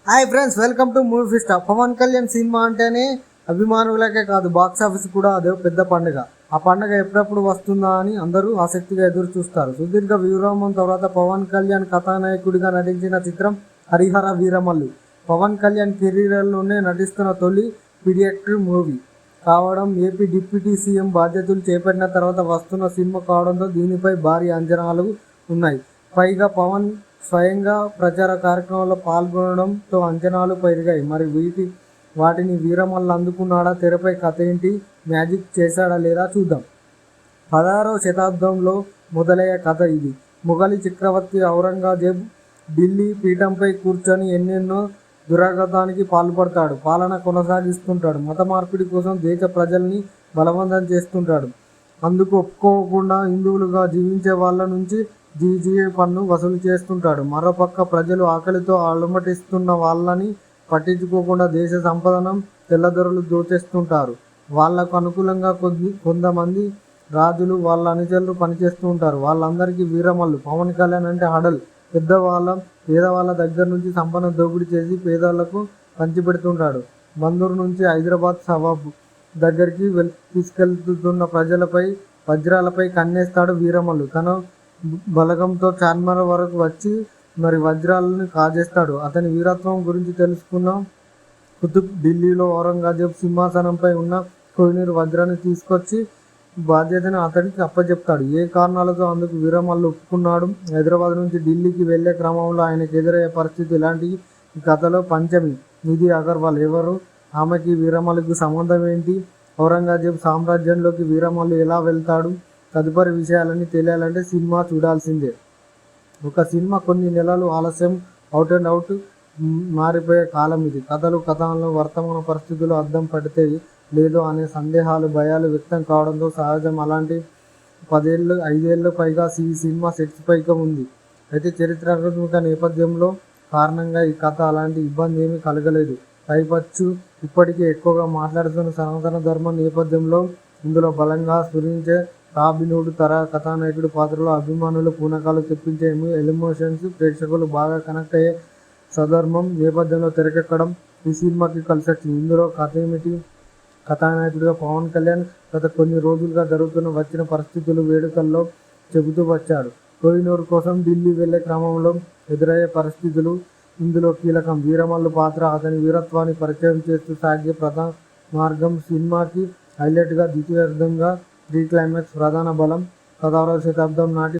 Hi friends, welcome to movie fiesta. Pawan Kalyan సినిమా అంటేనే అభిమానులకే కాదు, బాక్స్ ఆఫీస్ కూడా అదే పెద్ద పండుగ. ఆ పండుగ ఎప్పుడెప్పుడు వస్తుందా అని అందరూ ఆసక్తిగా ఎదురు చూస్తారు. సుదీర్ఘ విరామం తర్వాత పవన్ కళ్యాణ్ కథానాయకుడిగా నటించిన చిత్రం హరిహర వీరమల్లు. పవన్ కళ్యాణ్ కెరీర్లోనే నటిస్తున్న తొలి పీడియాట్రిక్ మూవీ కావడం, ఏపీ డిప్యూటీ సీఎం బాధ్యతలు చేపట్టిన తర్వాత వస్తున్న సినిమా కావడంతో దీనిపై భారీ అంచనాలు ఉన్నాయి. పైగా పవన్ స్వయంగా ప్రచార కార్యక్రమాల్లో పాల్గొనడంతో అంచనాలు పెరిగాయి. మరి వాటిని వీరమల్లు అందుకున్నాడా? తెరపై కథ ఏంటి? మ్యాజిక్ చేశాడా లేదా చూద్దాం. 16వ శతాబ్దంలో మొదలయ్యే కథ ఇది. మొఘలి చక్రవర్తి ఔరంగజేబ్ ఢిల్లీ పీఠంపై కూర్చొని ఎన్నెన్నో దురాగతానికి పాల్పడతాడు. పాలన కొనసాగిస్తుంటాడు. మత మార్పిడి కోసం దేశ ప్రజల్ని బలవంతం చేస్తుంటాడు. అందుకు ఒప్పుకోకుండా హిందువులుగా జీవించే వాళ్ళ నుంచి జీజీఏ పన్ను వసూలు చేస్తుంటాడు. మరోపక్క ప్రజలు ఆకలితో అలమటిస్తున్న వాళ్ళని పట్టించుకోకుండా దేశ సంపదనం తెల్లదొరలు దోచేస్తుంటారు. వాళ్లకు అనుకూలంగా కొంతమంది రాజులు, వాళ్ళ అనుచరులు పనిచేస్తూ ఉంటారు. వాళ్ళందరికీ వీరమల్లు. పవన్ కళ్యాణ్ అంటే హడల్. పేదవాళ్ళ దగ్గర నుంచి సంపద దోపిడీ చేసి పేదలకు పంచిపెడుతుంటాడు. బందూరు నుంచి హైదరాబాద్ సవాబ్ దగ్గరికి తీసుకెళ్తున్న ప్రజలపై వజ్రాలపై కన్నేస్తాడు వీరమల్లు. తన బలగంతో చార్మినార్ వరకు వచ్చి మరి వజ్రాలను కాజేస్తాడు. అతని వీరత్వం గురించి తెలుసుకున్న కుతుబ్ ఢిల్లీలో ఔరంగజేబ్ సింహాసనంపై ఉన్న కోహినూర్ వజ్రాన్ని తీసుకొచ్చి బాధ్యతను అతడికి అప్పచెప్తాడు. ఏ కారణాలతో అందుకు వీరమల్లు ఒప్పుకున్నాడు? హైదరాబాద్ నుంచి ఢిల్లీకి వెళ్లే క్రమంలో ఆయనకు ఎదురయ్యే పరిస్థితి ఇలాంటివి. ఈ కథలో పంచమి నిధి అగర్వాల్ ఎవరు? ఆమెకి వీరమల్లుకి సంబంధం ఏంటి? ఔరంగజేబ్ సామ్రాజ్యంలోకి వీరమల్లు ఎలా వెళ్తాడు? తదుపరి విషయాలన్నీ తెలియాలంటే సినిమా చూడాల్సిందే. ఒక సినిమా కొన్ని నెలలు ఆలస్యం అవుట్ అండ్ అవుట్ మారిపోయే కాలం ఇది. కథలు, కథనాలు వర్తమాన పరిస్థితులు అద్దం పడితే లేదో అనే సందేహాలు, భయాలు వ్యక్తం కావడంతో సహజం. అలాంటి 5 ఏళ్ళు పైగా ఈ సినిమా సెట్స్ పైగా ఉంది. అయితే చరిత్రాత్మక నేపథ్యంలో కారణంగా ఈ కథ అలాంటి ఇబ్బంది ఏమీ కలగలేదు. పైపచ్చు ఇప్పటికే ఎక్కువగా మాట్లాడుతున్న సనాతన ధర్మం నేపథ్యంలో ఇందులో బలంగా స్ఫురించే రాబిన్హుడ్ కథానాయకుడి పాత్రలో అభిమానులు పూనకాలు తెప్పించే ఎమోషన్స్, ప్రేక్షకులు బాగా కనెక్ట్ అయ్యే సధర్మం నేపథ్యంలో తెరకెక్కడం ఈ సినిమాకి కలిసొచ్చింది. ఇందులో కథ ఏమిటి? కథానాయకుడిగా పవన్ కళ్యాణ్ గత కొన్ని రోజులుగా వచ్చిన పరిస్థితులు, వేడుకల్లో చెబుతూ వచ్చాడు. కోహినూర్ కోసం ఢిల్లీ వెళ్లే క్రమంలో ఎదురయ్యే పరిస్థితులు ఇందులో కీలకం. వీరమల్లు పాత్ర అతని వీరత్వాన్ని పరిచయం చేస్తూ సాగే ప్రధాన మార్గం సినిమాకి హైలైట్గా. ద్వితీయార్థంగా క్లైమాక్స్ ప్రధాన బలం. 16వ శతాబ్దం నాటి